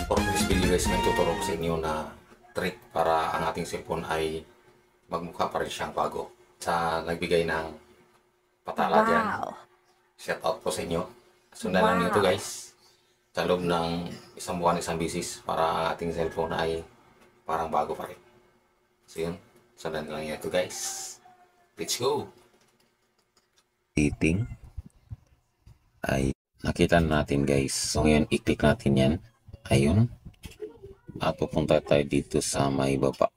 For this video guys, may tuturo ko sa inyo na trick para ang ating cellphone ay magmukha pa rin siyang bago. Sa nagbigay ng patala dyan. Shout out po sa inyo. Sundan lang nito guys. Sa loob ng isang buwan, isang bisis para ang ating cellphone ay parang bago pa rin. So yun, sundan lang nito guys. Let's go! Setting ay nakita natin guys. So ngayon, i-click natin yan. Ayun. At pupunta tayo dito sa may baba.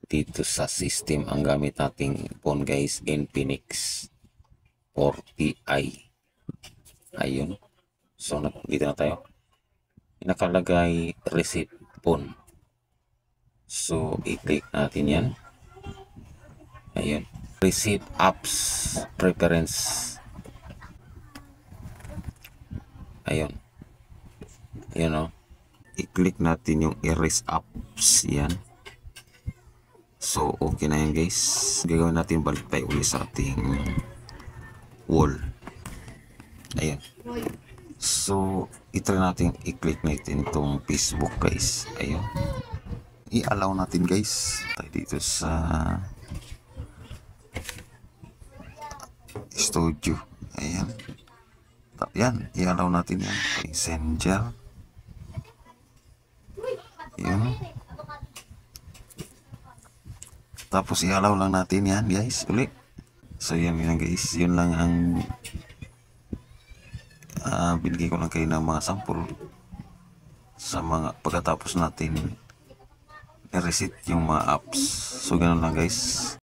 Dito sa system, ang gamit nating phone guys, Infinix 40i. Ayun. So dito na tayo. Nakalagay reset phone. So i-click natin yan. Ayun. Reset apps preference. Ayun. Ayun o. I-click natin yung erase apps. Yan. So, okay na yan guys. Gagawin natin, balik tayo ulit sa ating wall. Ayun. So, itry natin i-click natin itong Facebook guys. Ayun. I-allow natin guys. Tayo dito sa studio. Ayan. Yan, i-allow natin yan. Messenger. Yan. Tapos i-allow lang natin yan guys. Ulit. So yan yan guys. Yun lang ang binigay ko lang kayo ng mga sample sa mga pagkatapos natin i-reset yung mga apps. So ganun lang guys.